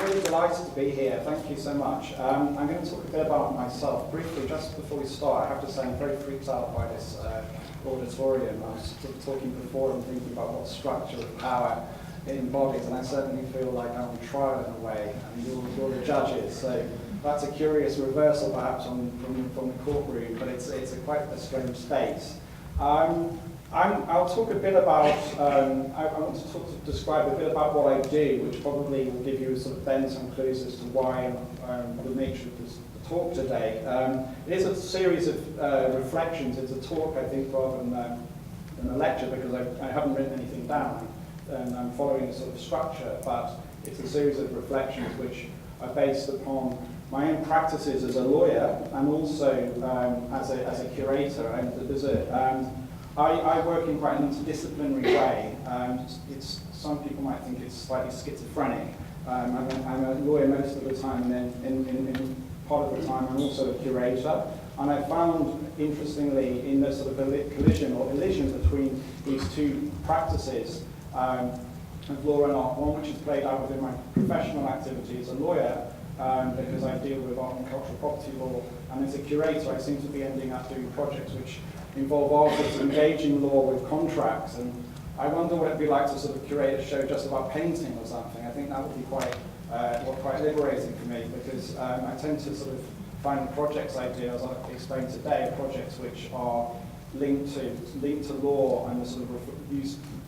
really delighted to be here. Thank you so much. I'm going to talk a bit about myself briefly. Just before we start, I have to say I'm very freaked out by this auditorium. I was sort of talking before and thinking about what structure of power it embodies, and I certainly feel like I'm on trial in a way, and you're the judges. So that's a curious reversal, perhaps, from the courtroom, but it's quite a strange space. I'll talk a bit about, I want to describe a bit about what I do, which probably will give you sort of then some clues as to why the nature of this talk today. It is a series of reflections. It's a talk, I think, rather than a lecture, because I haven't written anything down, and I'm following a sort of structure, but it's a series of reflections which are based upon my own practices as a lawyer and also as a curator. And there's I work in quite an interdisciplinary way. Some people might think it's slightly schizophrenic. I'm a lawyer most of the time, and then in part of the time I'm also a curator. And I found, interestingly, in the sort of collision or illusion between these two practices of law and art, one which is played out within my professional activity as a lawyer, because I deal with art and cultural property law, and as a curator I seem to be ending up doing projects which involve artists engaging law with contracts, and I wonder what it'd be like to sort of curate a show just about painting or something. I think that would be quite liberating for me, because I tend to sort of find the projects I do, as I've explained today, projects which are linked to law and the sort of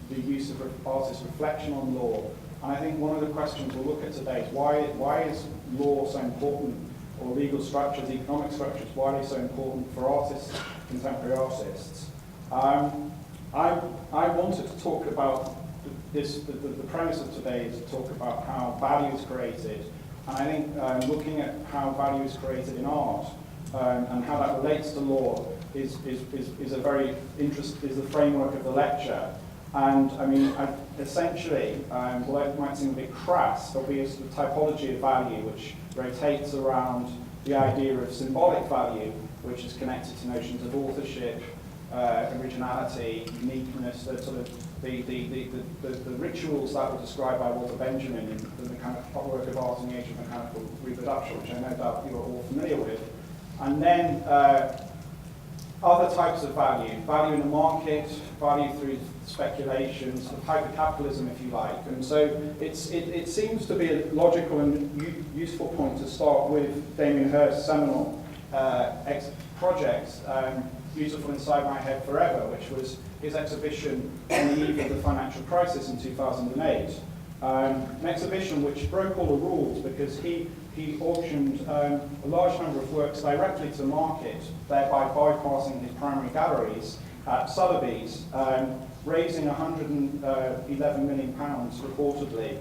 the use of artists' reflection on law. And I think one of the questions we'll look at today is why is law so important, or legal structures, economic structures, why are they so important for artists, contemporary artists? I wanted to talk about this, the premise of today is to talk about how value is created. And I think looking at how value is created in art and how that relates to law is a very is the framework of the lecture. And I mean, essentially, although it might seem a bit crass, there'll be a sort of typology of value which rotates around the idea of symbolic value, which is connected to notions of authorship, originality, uniqueness, the sort of the rituals that were described by Walter Benjamin in the kind of work of art in the age of mechanical reproduction, which I no doubt you are all familiar with. And then other types of value in the market, value through speculation, sort of hyper-capitalism, if you like. And so it seems to be a logical and useful point to start with Damien Hirst's seminal project, Beautiful Inside My Head Forever, which was his exhibition on the eve of the financial crisis in 2008. An exhibition which broke all the rules because he auctioned a large number of works directly to market, thereby bypassing his primary galleries at Sotheby's, raising £111 million reportedly.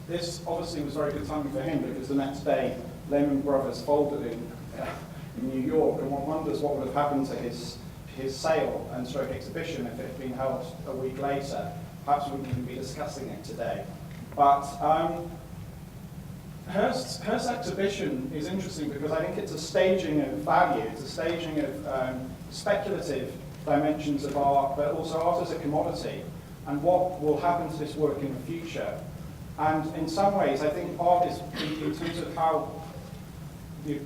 This obviously was very good timing for him, because the next day Lehman Brothers folded in New York, and one wonders what would have happened to his sale and stroke exhibition if it had been held a week later. Perhaps we wouldn't even be discussing it today. But Hirst's exhibition is interesting because I think it's a staging of value, it's a staging of speculative dimensions of art, but also art as a commodity, and what will happen to this work in the future. And in some ways, I think art is, in terms of how we're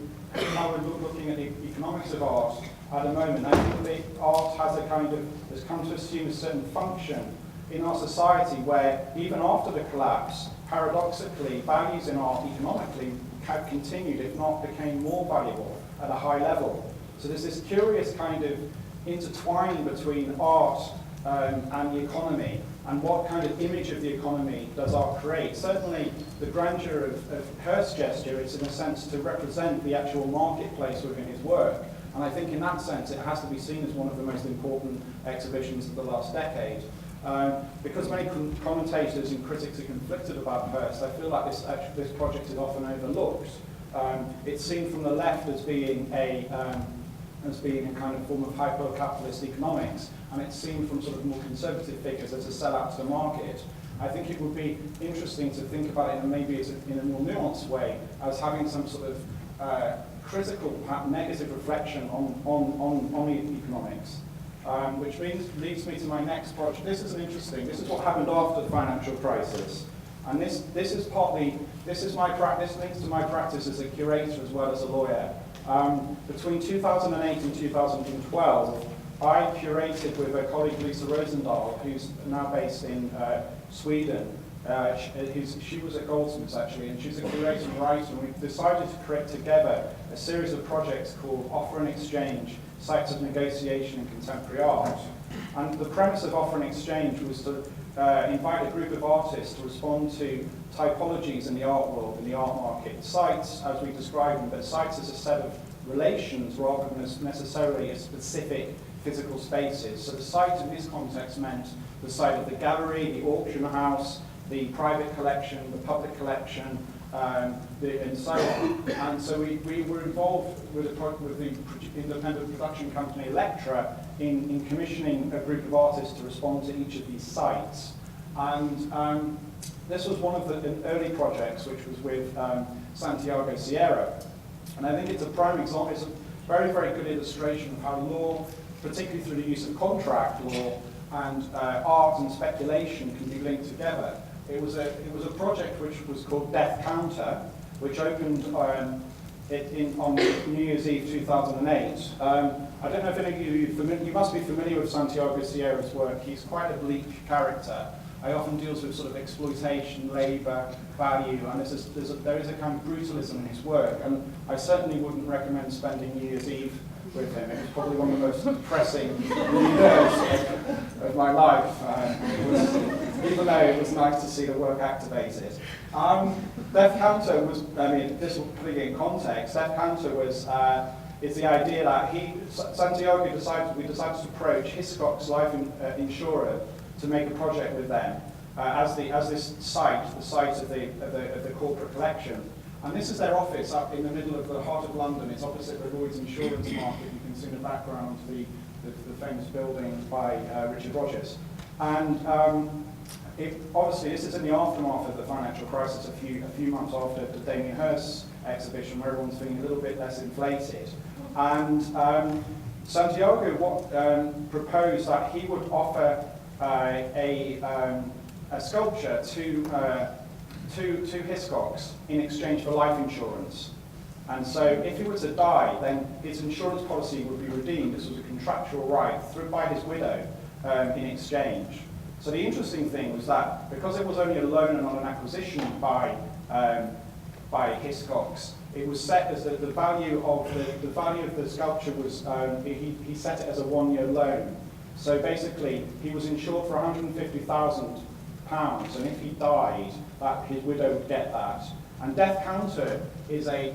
looking at the economics of art at the moment, I think that art has come to assume a certain function in our society where, even after the collapse, paradoxically, values in art economically have continued, if not became more valuable at a high level. So there's this curious kind of intertwining between art and the economy, and what kind of image of the economy does art create. Certainly, the grandeur of Hirst's gesture is, in a sense, to represent the actual marketplace within his work. And I think in that sense, it has to be seen as one of the most important exhibitions of the last decade. Because many commentators and critics are conflicted about Hirst, I feel like this project is often overlooked. It's seen from the left as being a kind of form of hyper-capitalist economics, and it's seen from sort of more conservative figures as a sellout to the market. I think it would be interesting to think about it, and maybe in a more nuanced way, as having some sort of critical, perhaps negative reflection on economics. Which leads me to my next project. This is what happened after the financial crisis. And this links to my practice as a curator as well as a lawyer. Between 2008 and 2012, I curated with a colleague, Lisa Rosendahl, who's now based in Sweden. She was at Goldsmiths actually, and she's a curator and writer, and we decided to create together a series of projects called Offer and Exchange, Sites of Negotiation in Contemporary Art. And the premise of Offer and Exchange was to invite a group of artists to respond to typologies in the art world, in the art market. Sites, as we describe them, but sites as a set of relations rather than as necessarily as specific physical spaces. So the site in this context meant the site of the gallery, the auction house, the private collection, the public collection, and so on. And so we were involved with the independent production company Electra in commissioning a group of artists to respond to each of these sites. And this was one of the early projects, which was with Santiago Sierra. And I think it's a prime example, it's a very, very good illustration of how law, particularly through the use of contract law and art and speculation, can be linked together. It was a project which was called Death Counter, which opened on New Year's Eve 2008. I don't know if any of you must be familiar with Santiago Sierra's work. He's quite a bleak character. I often deals with sort of exploitation, labour, value, and there is a kind of brutalism in his work. And I certainly wouldn't recommend spending New Year's Eve with him. It was probably one of the most depressing years of my life. Even though it was nice to see the work activated. Death Counter was, this will put it in context, Death Counter was, is the idea that Santiago we decided to approach Hiscox Life Insurer to make a project with them as this site, the site of the corporate collection. And this is their office up in the middle of the heart of London. It's opposite the Lloyd's Insurance Market. You can see in the background the famous building by Richard Rogers. And obviously, this is in the aftermath of the financial crisis, a few months after the Damien Hirst exhibition, where everyone's feeling a little bit less inflated. And Santiago proposed that he would offer a sculpture to Hiscox in exchange for life insurance. And so if he were to die, then his insurance policy would be redeemed. This was a contractual right by his widow in exchange. So the interesting thing was that because it was only a loan and not an acquisition by Hiscox, it was set as the value of the sculpture was he set it as a 1-year loan. So basically, he was insured for £150,000, and if he died, his widow would get that. And Death Counter is as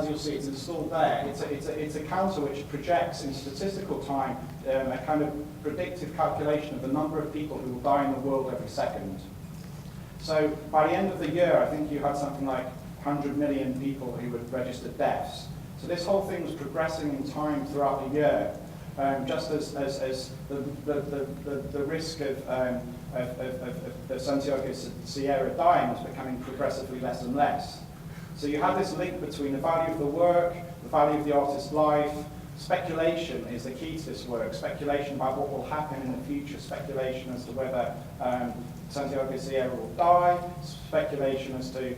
you'll see, it's installed there. It's a counter which projects in statistical time a kind of predictive calculation of the number of people who will die in the world every second. So by the end of the year, I think you had something like 100 million people who had registered deaths. So this whole thing was progressing in time throughout the year, just as the risk of Santiago Sierra dying was becoming progressively less and less. So you have this link between the value of the work, the value of the artist's life. Speculation is the key to this work. Speculation about what will happen in the future. Speculation as to whether Santiago Sierra will die. Speculation as to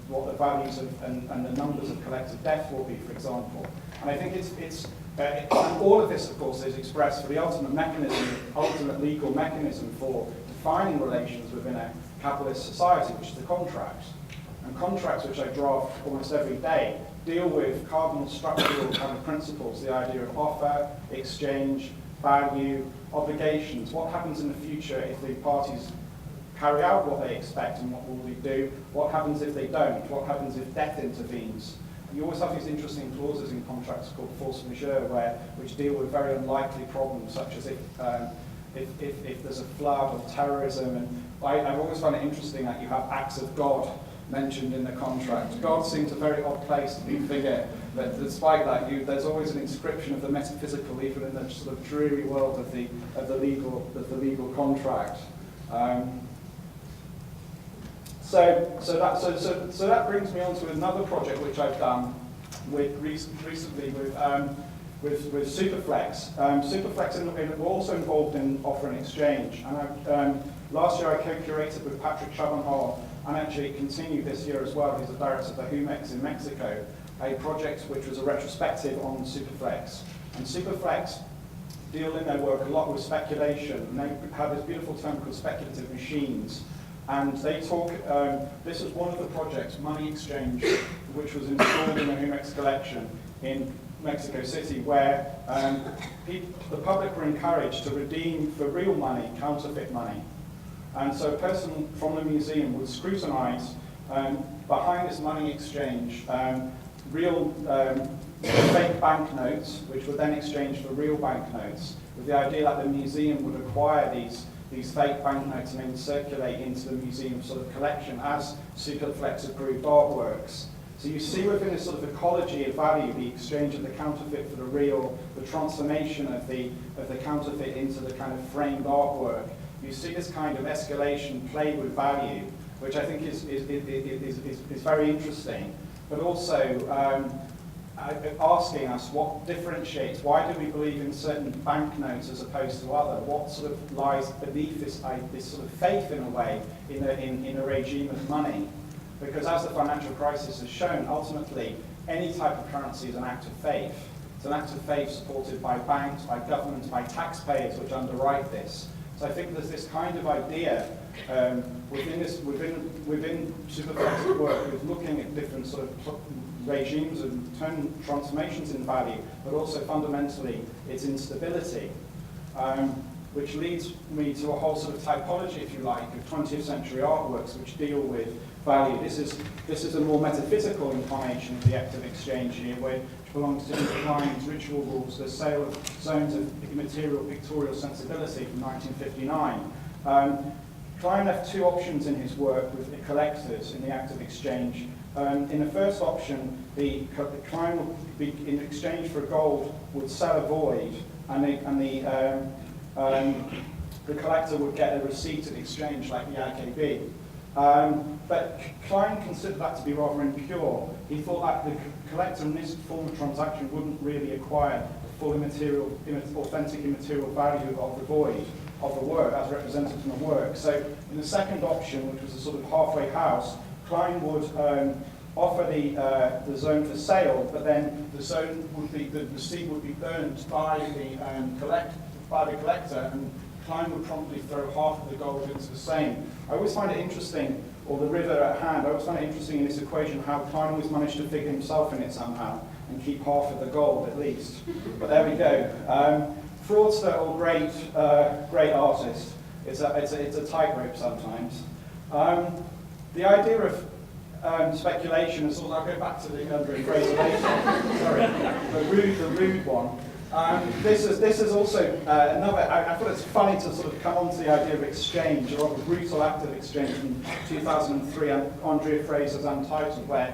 what the values of and the numbers of collective death will be, for example. And I think all of this, of course, is expressed for the ultimate legal mechanism for defining relations within a capitalist society, which is the contract. And contracts, which I draft almost every day, deal with cardinal structural kind of principles, the idea of offer, exchange, value, obligations. What happens in the future if the parties carry out what they expect, and what will they do? What happens if they don't? What happens if death intervenes? You always have these interesting clauses in contracts called force majeure, which deal with very unlikely problems, such as if there's a flood of terrorism. And I've always found it interesting that you have acts of God mentioned in the contract. God seems a very odd place to be figure, but despite that, there's always an inscription of the metaphysical, even in the sort of dreary world of the legal contract. So that brings me on to another project which I've done recently with Superflex. Superflex we're also involved in offer and exchange, and Last year I co-curated with Patrick Chabanhal, and actually continued this year as well. He's the director of the Jumex in Mexico, a project which was a retrospective on Superflex. And Superflex deal in their work a lot with speculation, and they have this beautiful term called speculative machines. And they talk, this was one of the projects, Money Exchange, which was installed in the Jumex collection in Mexico City, where the public were encouraged to redeem for real money, counterfeit money. And so a person from the museum would scrutinize behind this money exchange real fake banknotes, which were then exchanged for real banknotes, with the idea that the museum would acquire these fake banknotes and they would circulate into the museum sort of collection as Superflex approved artworks. So you see within this sort of ecology of value, the exchange of the counterfeit for the real, the transformation of the counterfeit into the kind of framed artwork. You see this kind of escalation played with value, which I think is very interesting, but also asking us what differentiates, why do we believe in certain banknotes as opposed to other? What sort of lies beneath this sort of faith, in a way, in a regime of money? Because as the financial crisis has shown, ultimately, any type of currency is an act of faith. It's an act of faith supported by banks, by governments, by taxpayers, which underwrite this. So I think there's this kind of idea within Superflex's work with looking at different sort of regimes and transformations in value, but also fundamentally its instability, which leads me to a whole sort of typology, if you like, of 20th century artworks which deal with value. This is a more metaphysical incarnation of the act of exchange here, which belongs to Maclean's ritual rules, the sale of zones of immaterial pictorial sensibility from 1959. Maclean left two options in his work with the collectors in the act of exchange. In the first option, the client would be, in exchange for gold, would sell a void, and the collector would get a receipt of exchange, like the RKB. But Maclean considered that to be rather impure. He thought that the collector in this form of transaction wouldn't really acquire the full authentic immaterial value of the void, of the work, as represented in the work. So in the second option, which was a sort of halfway house, Maclean would offer the zone for sale, but then the zone would be, the receipt would be burned by the collector, and Maclean would promptly throw half of the gold into the same. I always find it interesting, or the river at hand, I always find it interesting in this equation how Maclean always managed to figure himself in it somehow and keep half of the gold at least. But there we go. Fraudster or great artist. It's a tightrope sometimes. The idea of speculation is, I'll go back to the underphrase later. Sorry, the rude one. This is also another. I thought it's funny to sort of come on to the idea of exchange, or of a brutal act of exchange from 2003. Andrea Fraser's Untitled, where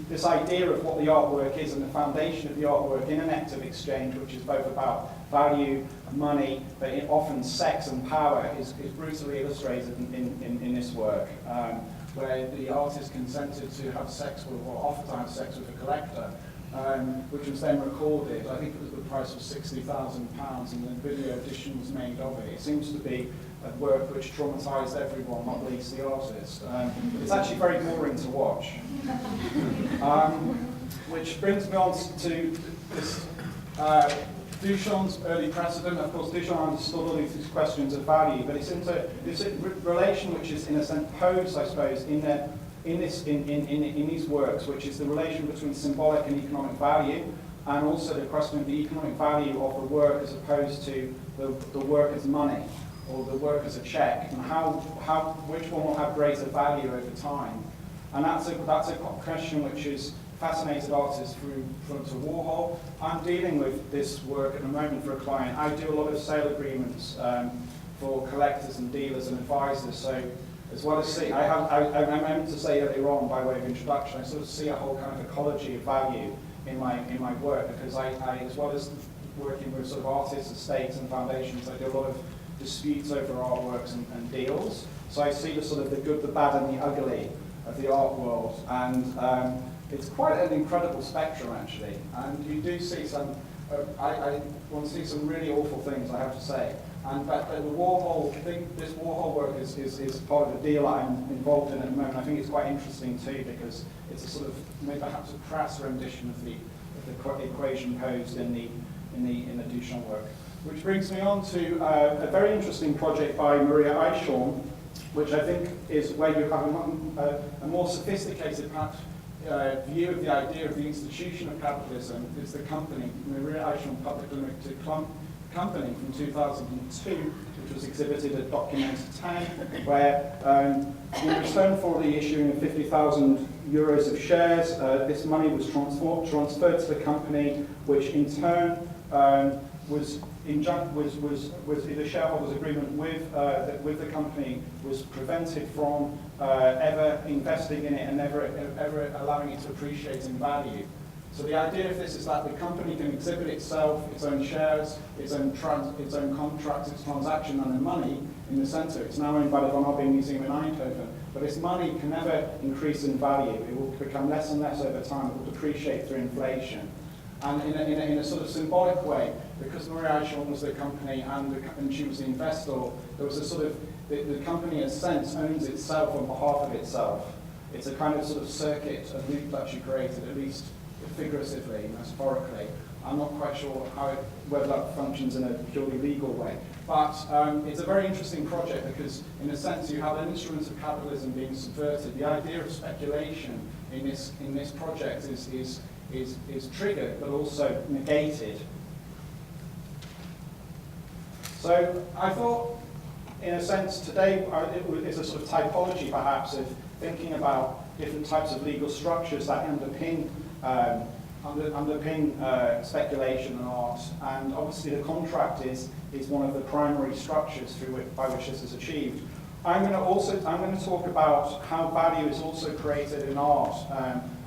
this idea of what the artwork is and the foundation of the artwork in an act of exchange, which is both about value, money, but often sex and power, is brutally illustrated in this work, where the artist consented to have sex with, or offered to have sex with a collector, which was then recorded. I think it was the price of £60,000, and the video edition was made of it. It seems to be a work which traumatized everyone, not least the artist. It's actually very boring to watch. Which brings me on to this Duchamp's early precedent. Of course, Duchamp understood all these questions of value, but it's into this relation which is, in a sense, posed, I suppose, in these works, which is the relation between symbolic and economic value, and also the question of the economic value of the work as opposed to the work as money, or the work as a check, and which one will have greater value over time. And that's a question which has fascinated artists through to Warhol. I'm dealing with this work at the moment for a client. I do a lot of sale agreements for collectors and dealers and advisors. So as well as I meant to say earlier on by way of introduction, I sort of see a whole kind of ecology of value in my work, because I as well as working with sort of artists, estates and foundations, I do a lot of disputes over artworks and deals. So I see the sort of the good, the bad and the ugly of the art world, and it's quite an incredible spectrum actually. And you do see some, I want to see some really awful things, I have to say. But the Warhol, I think this Warhol work is part of the deal I'm involved in at the moment. I think it's quite interesting too, because it's a sort of, maybe perhaps a crass rendition of the equation posed in the Duchamp work. Which brings me on to a very interesting project by Maria Eichhorn, which I think is where you have a more sophisticated perhaps view of the idea of the institution of capitalism. It's the company, Maria Eichhorn Public Limited Company from 2002, which was exhibited at Documenta 10, where in return for the issuing of 50,000 euros of shares, this money was transferred to the company, which in turn the shareholders' agreement with the company was prevented from ever investing in it and ever allowing it to appreciate in value. So the idea of this is that the company can exhibit itself, its own shares, its own contracts, its transaction and the money in the centre. It's now owned by the Von Obbing Museum in Eindhoven, but this money can never increase in value. It will become less and less over time. It will depreciate through inflation. And in a sort of symbolic way, because Maria Eichhorn was the company and she was the investor, there was a sort of, the company in a sense owns itself on behalf of itself. It's a kind of sort of circuit, a loop that she created, at least figuratively, metaphorically. I'm not quite sure whether that functions in a purely legal way. But it's a very interesting project because, in a sense, you have an instrument of capitalism being subverted. The idea of speculation in this project is triggered, but also negated. So I thought, in a sense, today is a sort of typology, perhaps, of thinking about different types of legal structures that underpin speculation and art, and obviously the contract is one of the primary structures by which this is achieved. I'm going to talk about how value is also created in art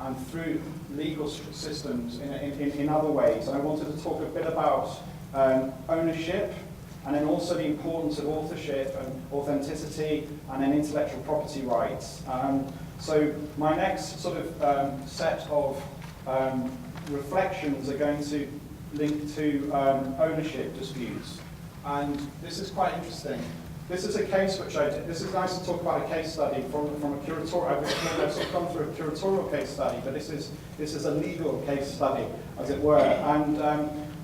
and through legal systems in other ways. And I wanted to talk a bit about ownership, and then also the importance of authorship and authenticity, and then intellectual property rights. So my next sort of set of reflections are going to link to ownership disputes. And this is quite interesting. This is a case which I did. This is nice to talk about a case study from a curatorial. I've sort of gone through a curatorial case study, but this is a legal case study, as it were. And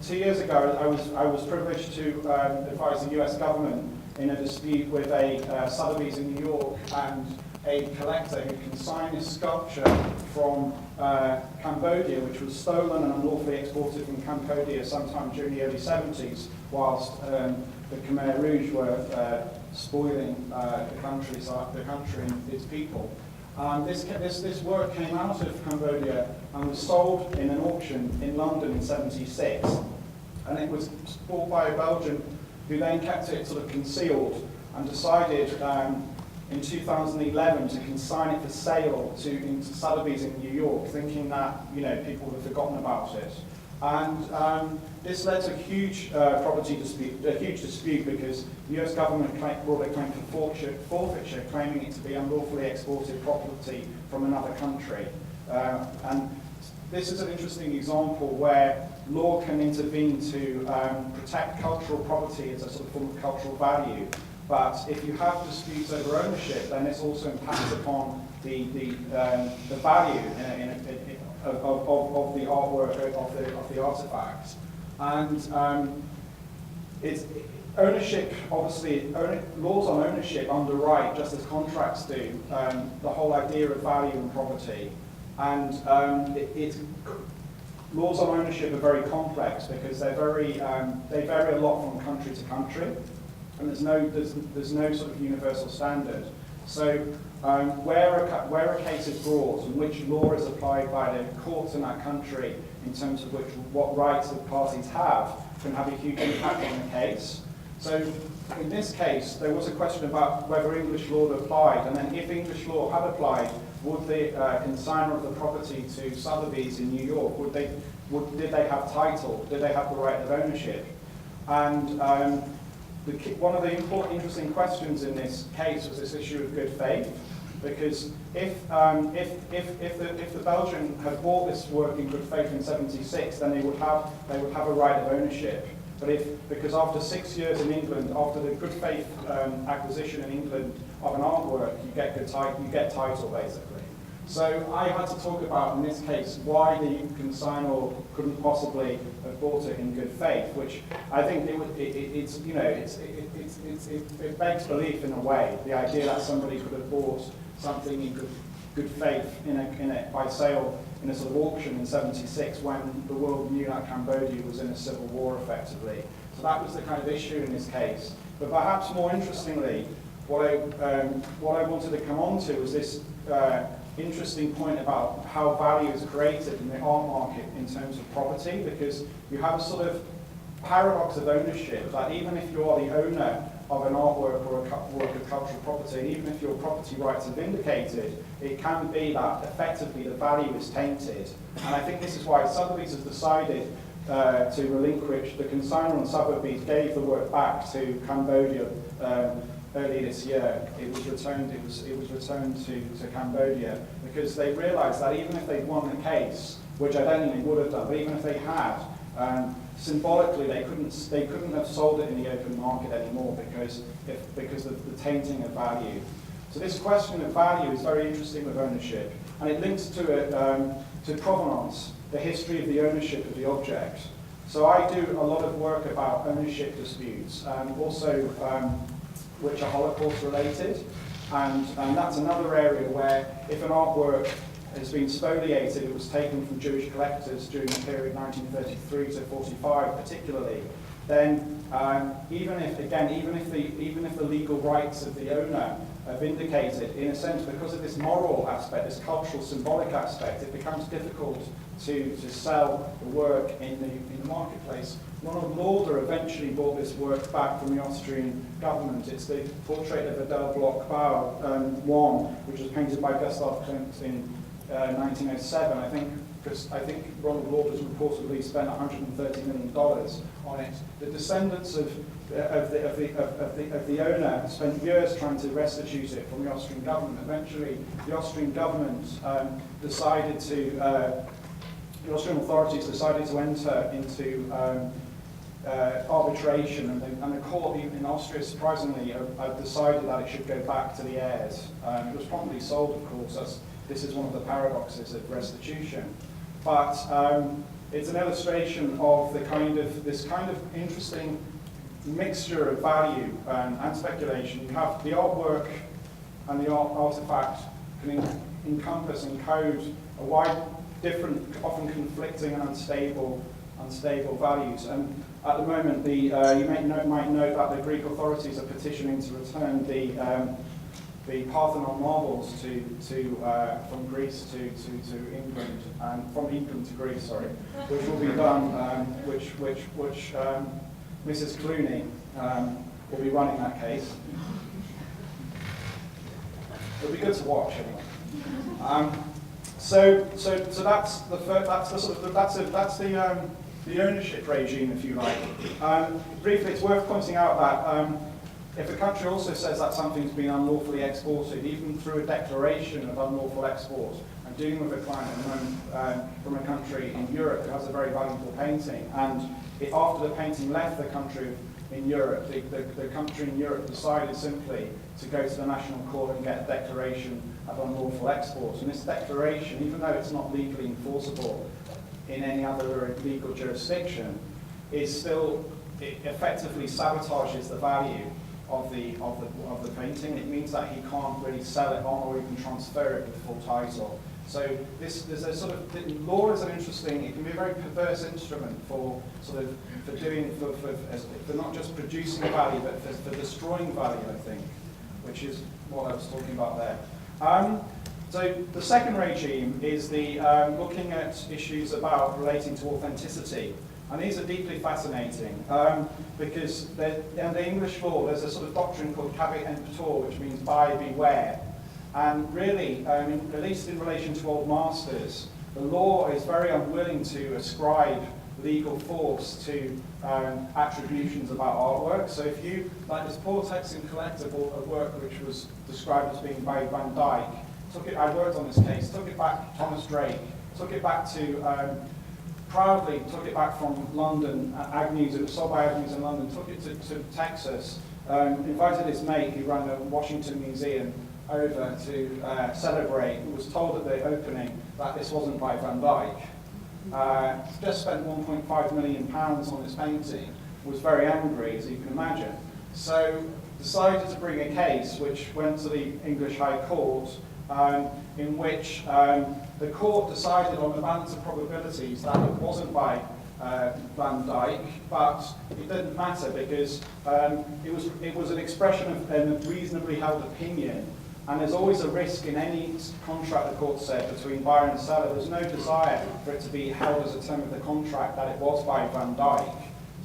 2 years ago, I was privileged to advise the U.S. government in a dispute with a Sotheby's in New York and a collector who consigned a sculpture from Cambodia, which was stolen and unlawfully exported from Cambodia sometime during the early 70s, whilst the Khmer Rouge were spoiling the country and its people. This work came out of Cambodia and was sold in an auction in London in '76, and it was bought by a Belgian who then kept it sort of concealed and decided in 2011 to consign it for sale to Sotheby's in New York, thinking that people had forgotten about it. And this led to a huge property dispute, because the US government brought a claim for forfeiture, claiming it to be unlawfully exported property from another country. And this is an interesting example where law can intervene to protect cultural property as a sort of form of cultural value. But if you have disputes over ownership, then this also impacts upon the value of the artwork, of the artifacts. And it's ownership, obviously, laws on ownership underwrite, just as contracts do, the whole idea of value and property. And laws on ownership are very complex because they vary a lot from country to country, and there's no sort of universal standard. So where a case is brought and which law is applied by the courts in that country in terms of what rights the parties have can have a huge impact on the case. So in this case, there was a question about whether English law had applied, and then if English law had applied, would the consigner of the property to Sotheby's in New York, did they have title? Did they have the right of ownership? And one of the interesting questions in this case was this issue of good faith, because if the Belgian had bought this work in good faith in '76, then they would have a right of ownership. because after 6 years in England, after the good faith acquisition in England of an artwork, you get title basically. So I had to talk about, in this case, why the consignor couldn't possibly have bought it in good faith, which I think it begs belief in a way. The idea that somebody could have bought something in good faith by sale in a sort of auction in '76 when the world knew that Cambodia was in a civil war effectively. So that was the kind of issue in this case. But perhaps more interestingly, what I wanted to come on to was this interesting point about how value is created in the art market in terms of property, because you have a sort of paradox of ownership, that even if you are the owner of an artwork or a work of cultural property, even if your property rights are vindicated, it can be that effectively the value is tainted. And I think this is why Sotheby's has decided to relinquish, the consignor on Sotheby's gave the work back to Cambodia early this year. It was returned to Cambodia because they realised that even if they'd won the case, which I don't think they would have done, but even if they had, symbolically they couldn't have sold it in the open market anymore because of the tainting of value. So this question of value is very interesting with ownership, and it links to provenance, the history of the ownership of the object. So I do a lot of work about ownership disputes, also which are Holocaust related, and that's another area where if an artwork has been spoliated, it was taken from Jewish collectors during the period 1933 to 45 particularly, then even if the legal rights of the owner are vindicated, in a sense, because of this moral aspect, this cultural symbolic aspect, it becomes difficult to sell the work in the marketplace. Ronald Lauder eventually bought this work back from the Austrian government. It's the portrait of Adele Bloch-Bauer, one, which was painted by Gustav Klimt in 1907. I think Ronald Lauder's reportedly spent $130 million on it. The descendants of the owner spent years trying to restitute it from the Austrian government. Eventually, the Austrian government the Austrian authorities decided to enter into arbitration, and the court in Austria, surprisingly, decided that it should go back to the heirs. It was promptly sold, of course. This is one of the paradoxes of restitution. But it's an illustration of this kind of interesting mixture of value and speculation. You have the artwork and the artifact can encompass and code a wide, different, often conflicting and unstable values. And at the moment, you might note that the Greek authorities are petitioning to return the Parthenon marbles from Greece to England, and from England to Greece, sorry, which will be done, which Mrs. Clooney will be running that case. It'll be good to watch anyway. So that's the ownership regime, if you like. Briefly, it's worth pointing out that if a country also says that something's been unlawfully exported, even through a declaration of unlawful export, I'm dealing with a client at the moment from a country in Europe who has a very valuable painting, and after the painting left the country in Europe, the country in Europe decided simply to go to the national court and get a declaration of unlawful export. And this declaration, even though it's not legally enforceable in any other legal jurisdiction, it effectively sabotages the value of the painting. It means that he can't really sell it on or even transfer it with full title. So there's a sort of, law is an interesting, it can be a very perverse instrument for not just producing value, but for destroying value, I think, which is what I was talking about there. So the second regime is the looking at issues relating to authenticity. And these are deeply fascinating because in the English law there's a sort of doctrine called caveat emptor, which means buyer beware. And really, at least in relation to old masters, the law is very unwilling to ascribe legal force to attributions about artwork. So if you, like this poor Texan collector bought a work which was described as being by Van Dyck, I worked on this case, took it back to Thomas Drake, took it back to proudly took it back from London, Agnews, it was sold by Agnews in London, took it to Texas, invited his mate who ran the Washington Museum over to celebrate, who was told at the opening that this wasn't by Van Dyck. Just spent £1.5 million on this painting, was very angry, as you can imagine. So decided to bring a case which went to the English High Court, in which the court decided on the balance of probabilities that it wasn't by Van Dyck, but it didn't matter because it was an expression of a reasonably held opinion, and there's always a risk in any contract, the court said, between buyer and seller. There's no desire for it to be held as a term of the contract that it was by Van Dyck.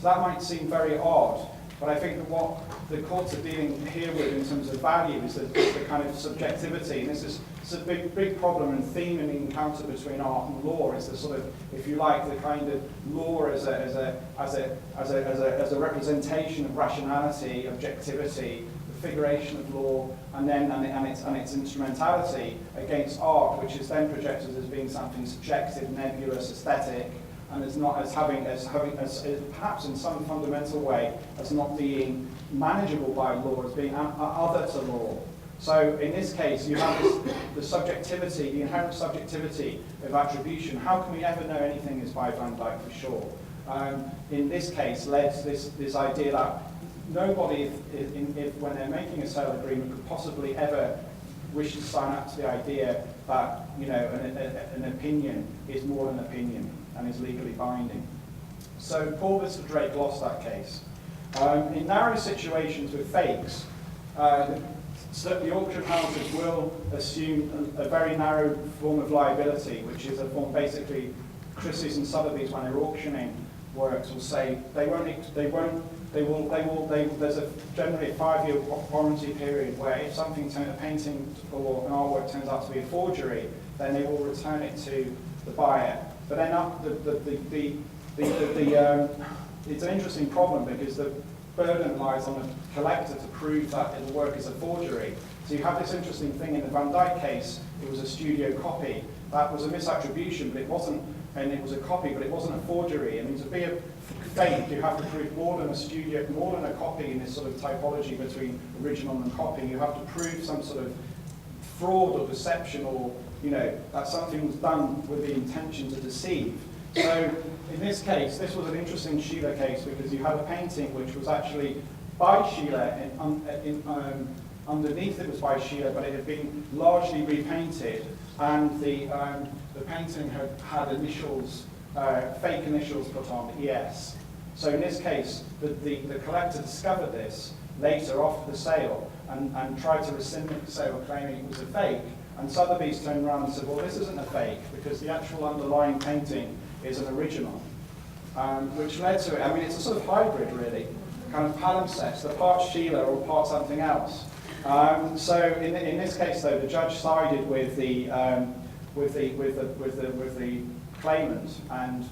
So that might seem very odd, but I think that what the courts are dealing here with in terms of value is the kind of subjectivity, and this is a big problem and theme in the encounter between art and law, is the sort of, if you like, the kind of law as a representation of rationality, objectivity, the figuration of law, and its instrumentality against art, which is then projected as being something subjective, nebulous, aesthetic, and as perhaps in some fundamental way as not being manageable by law, as being other to law. So in this case, you have the subjectivity, the inherent subjectivity of attribution. How can we ever know anything is by Van Dyck for sure? In this case, led to this idea that nobody, if when they're making a sale agreement, could possibly ever wish to sign up to the idea that an opinion is more than an opinion and is legally binding. So Paul v. Drake lost that case. In narrow situations with fakes, the auction houses will assume a very narrow form of liability, which is a form basically Christie's and Sotheby's, when they're auctioning works, will say there's generally a 5-year warranty period where if a painting or an artwork turns out to be a forgery, then they will return it to the buyer. But then it's an interesting problem because the burden lies on the collector to prove that the work is a forgery. So you have this interesting thing in the Van Dyck case. It was a studio copy. That was a misattribution, but it wasn't, and it was a copy, but it wasn't a forgery. I mean, to be a fake, you have to prove more than a copy in this sort of typology between original and copy. You have to prove some sort of fraud or deception, or that something was done with the intention to deceive. So in this case, this was an interesting Sheila case because you had a painting which was actually by Sheila, underneath it was by Sheila, but it had been largely repainted, and the painting had initials, fake initials put on, ES. So in this case, the collector discovered this later after the sale and tried to rescind the sale, claiming it was a fake. And Sotheby's turned around and said, well, this isn't a fake because the actual underlying painting is an original, which led to it. I mean, it's a sort of hybrid, really, kind of palimpsest, the part Sheila or part something else. So in this case, though, the judge sided with the claimant, and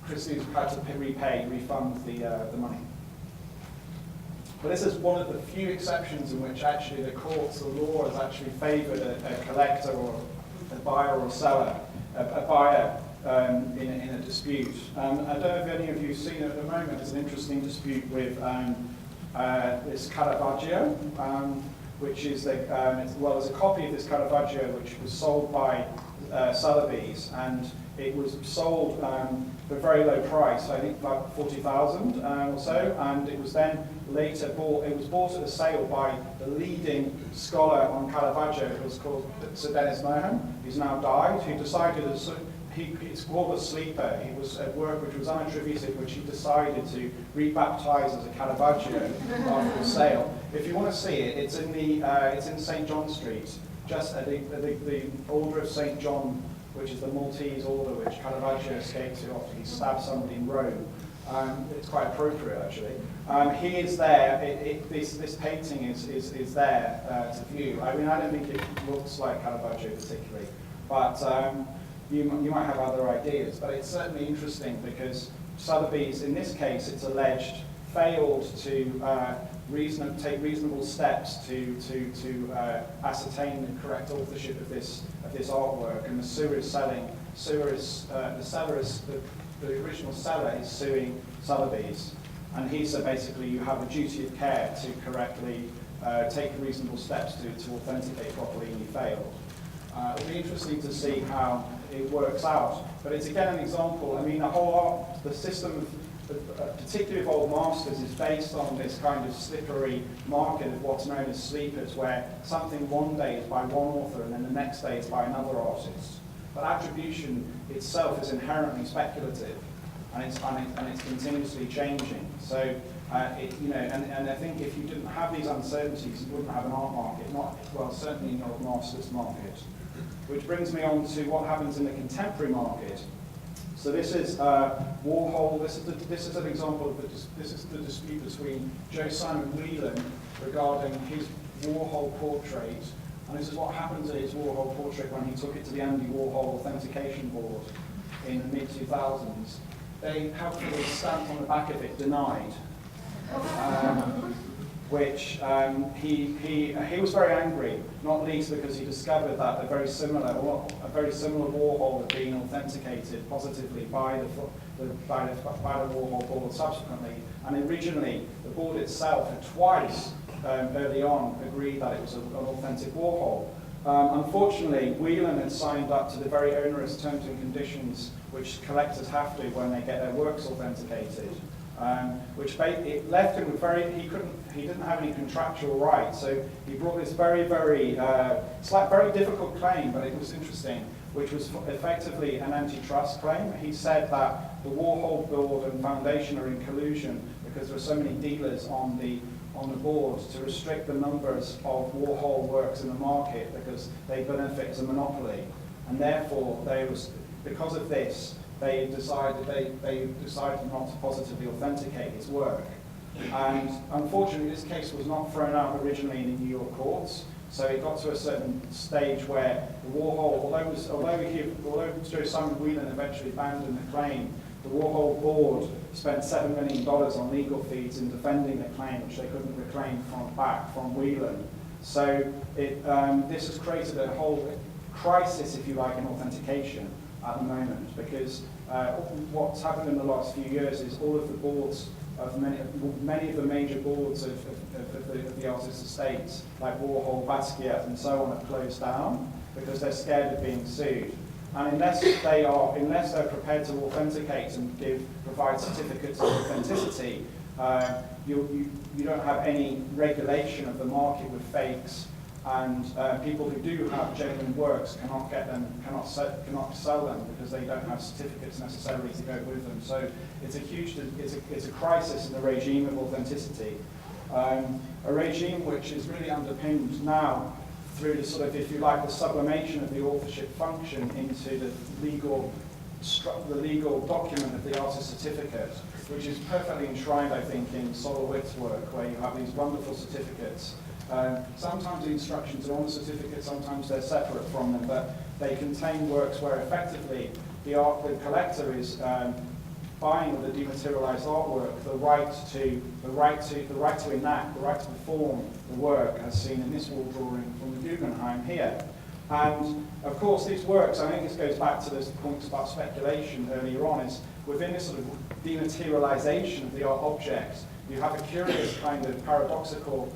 Christie's had to refund the money. But this is one of the few exceptions in which actually the courts, the law, has actually favoured a collector or a buyer or a seller, a buyer in a dispute. I don't know if any of you have seen it at the moment. There's an interesting dispute with this Caravaggio, which is there's a copy of this Caravaggio which was sold by Sotheby's, and it was sold for a very low price, I think about 40,000 or so, and it was then later bought. It was bought at a sale by the leading scholar on Caravaggio, who was called Sir Dennis Merham. He's now died. Who decided he's called a sleeper. He was at work which was unattributed, which he decided to rebaptize as a Caravaggio after the sale. If you want to see it, it's in St. John Street, just at the Order of St. John, which is the Maltese order which Caravaggio escaped to after he stabbed somebody in Rome. It's quite appropriate, actually. He is there. This painting is there to view. I mean, I don't think it looks like Caravaggio particularly, but you might have other ideas. But it's certainly interesting because Sotheby's, in this case, it's alleged, failed to take reasonable steps to ascertain the correct authorship of this artwork, and the Sue is selling the seller is, the original seller is suing Sotheby's. And he said basically you have a duty of care to correctly take reasonable steps to authenticate properly, and you failed. It'll be interesting to see how it works out. But it's again an example. I mean, the system, particularly of old masters, is based on this kind of slippery market of what's known as sleepers, where something one day is by one author and then the next day is by another artist. But attribution itself is inherently speculative, and it's continuously changing. So, and I think if you didn't have these uncertainties, you wouldn't have an art market. Certainly not a master's market. Which brings me on to what happens in the contemporary market. So this is Warhol. This is an example of the dispute between Joe Simon Whelan regarding his Warhol portrait, and this is what happened to his Warhol portrait when he took it to the Andy Warhol Authentication Board in the mid-2000s. They helpfully stamped on the back of it "denied," which he was very angry, not least because he discovered that a very similar Warhol had been authenticated positively by the Warhol board subsequently, and originally the board itself had twice early on agreed that it was an authentic Warhol. Unfortunately, Whelan had signed up to the very onerous terms and conditions which collectors have to when they get their works authenticated. Which it left him with he didn't have any contractual rights, so he brought this very difficult claim, but it was interesting, which was effectively an antitrust claim. He said that the Warhol board and foundation are in collusion because there are so many dealers on the board to restrict the numbers of Warhol works in the market because they benefit as a monopoly, and therefore because of this, they decided not to positively authenticate his work. And unfortunately, this case was not thrown out originally in the New York courts, so it got to a certain stage where the Warhol, although Joe Simon Whelan eventually abandoned the claim, the Warhol board spent $7 million on legal fees in defending the claim, which they couldn't reclaim back from Whelan. So this has created a whole crisis, if you like, in authentication at the moment, because what's happened in the last few years is all of the boards of many of the major boards of the artists' estates, like Warhol, Basquiat, and so on, have closed down because they're scared of being sued. And unless they're prepared to authenticate and provide certificates of authenticity, you don't have any regulation of the market with fakes. And people who do have genuine works cannot sell them because they don't have certificates necessarily to go with them. So it's a crisis in the regime of authenticity, a regime which is really underpinned now through the sort of, if you like, the sublimation of the authorship function into the legal document of the artist certificate, which is perfectly enshrined, I think, in Solowit's work, where you have these wonderful certificates. Sometimes the instructions are on the certificate, sometimes they're separate from them, but they contain works where effectively the collector is buying with a dematerialized artwork the right to enact, the right to perform the work, as seen in this wall drawing from the Guggenheim here. And of course, these works, I think this goes back to those points about speculation earlier on, is within this sort of dematerialization of the art object, you have a curious kind of paradoxical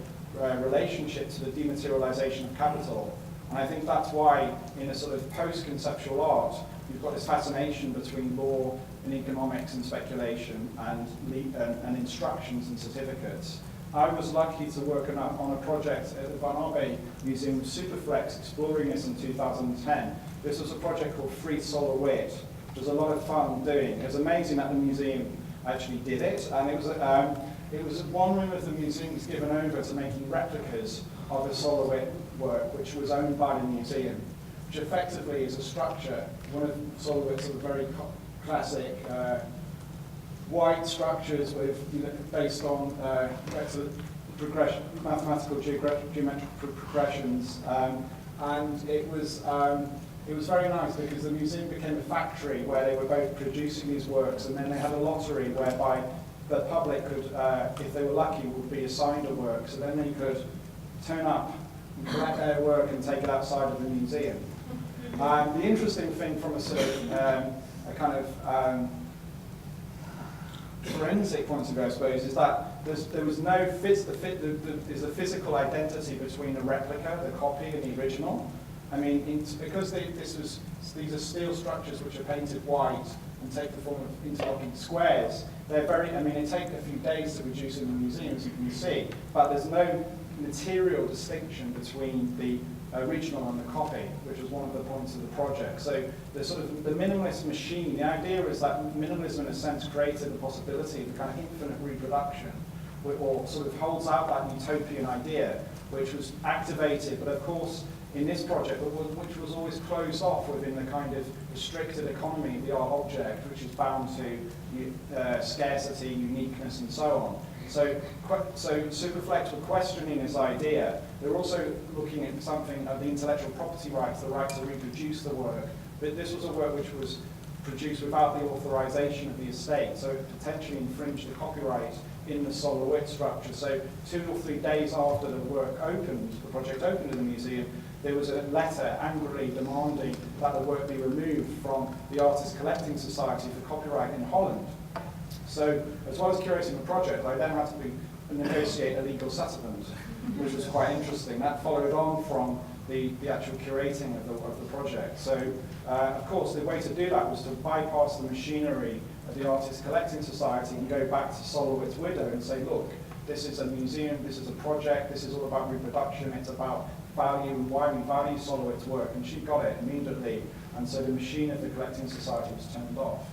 relationship to the dematerialization of capital. And I think that's why in a sort of post-conceptual art, you've got this fascination between law and economics and speculation and instructions and certificates. I was lucky to work on a project at the Van Abbe Museum, Superflex, exploring this in 2010. This was a project called Free Solowit, which was a lot of fun doing. It was amazing that the museum actually did it, and it was one room of the museum was given over to making replicas of a Solowit work, which was owned by the museum, which effectively is a structure, one of Solowit's very classic white structures based on mathematical geometric progressions, and it was very nice because the museum became a factory where they were both producing these works, and then they had a lottery whereby the public could, if they were lucky, would be assigned a work, so then they could turn up and collect their work and take it outside of the museum. The interesting thing from a sort of a kind of forensic point of view, I suppose, is that there was no there's a physical identity between the replica, the copy, and the original. I mean, because these are steel structures which are painted white and take the form of interlocking squares. They're very. I mean, it takes a few days to produce in the museum, as you can see, but there's no material distinction between the original and the copy, which was one of the points of the project. So the sort of the minimalist machine, the idea is that minimalism in a sense created the possibility of a kind of infinite reproduction, or sort of holds out that utopian idea, which was activated, but of course in this project, which was always closed off within the kind of restricted economy of the art object, which is bound to scarcity, uniqueness, and so on. So Superflex were questioning this idea. They were also looking at something of the intellectual property rights, the right to reproduce the work. But this was a work which was produced without the authorization of the estate, so it potentially infringed the copyright in the Solowit structure. So 2 or 3 days after the work opened, the project opened in the museum, there was a letter angrily demanding that the work be removed from the Artist Collecting Society for copyright in Holland. So, as well as curating the project, I then had to negotiate a legal settlement, which was quite interesting. That followed on from the actual curating of the project. So, of course, the way to do that was to bypass the machinery of the Artist Collecting Society and go back to Solowit's widow and say, look, this is a museum, this is a project, this is all about reproduction, it's about value and why we value Solowit's work. And she got it immediately, and so the machine of the Collecting Society was turned off.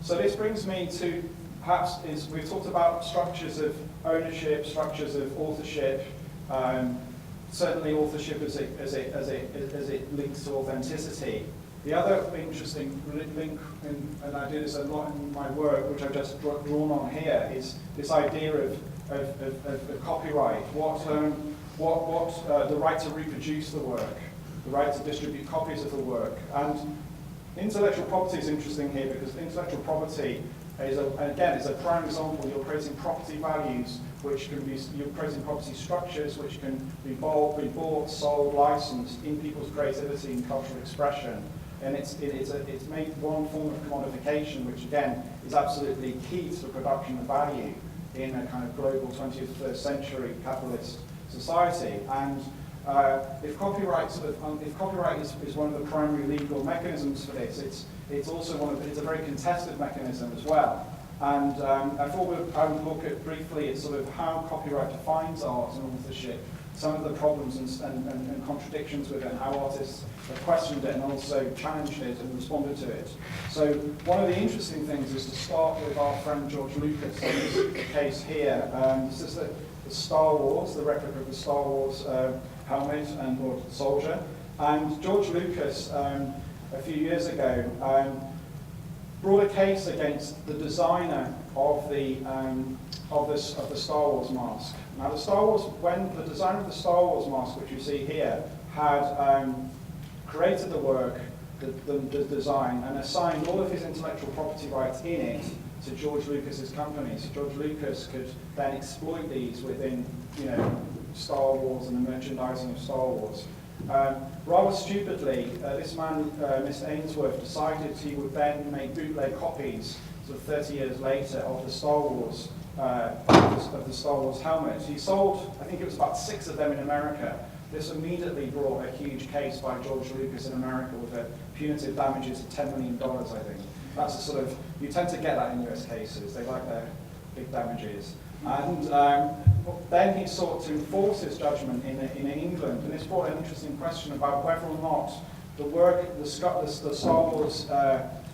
So this brings me to, perhaps, we've talked about structures of ownership, structures of authorship, certainly authorship as it links to authenticity. The other interesting link, and I do this a lot in my work, which I've just drawn on here, is this idea of copyright. The right to reproduce the work, the right to distribute copies of the work. And intellectual property is interesting here because intellectual property is, again, a prime example. You're creating property values, which can be, you're creating property structures which can be bought, sold, licensed in people's creativity and cultural expression. And it's made one form of commodification, which again is absolutely key to the production of value in a kind of global 21st century capitalist society. And if copyright is one of the primary legal mechanisms for this, it's also it's a very contested mechanism as well. And I thought I would look at briefly at sort of how copyright defines art and authorship, some of the problems and contradictions with it, and how artists have questioned it and also challenged it and responded to it. So one of the interesting things is to start with our friend George Lucas. In this case here, this is the Star Wars, the replica of the Star Wars helmet or soldier. And George Lucas, a few years ago, brought a case against the designer of the Star Wars mask. Now, when the designer of the Star Wars mask, which you see here, had created the work, the design, and assigned all of his intellectual property rights in it to George Lucas's company. So George Lucas could then exploit these within, Star Wars and the merchandising of Star Wars. Rather stupidly, this man, Mr. Ainsworth, decided he would then make bootleg copies, sort of 30 years later, of the Star Wars helmet. He sold, I think it was about 6 of them in America. This immediately brought a huge case by George Lucas in America with a punitive damages of $10 million, I think. That's a sort of, you tend to get that in US cases. They like their big damages. And then he sought to enforce his judgment in England, and this brought an interesting question about whether or not the Star Wars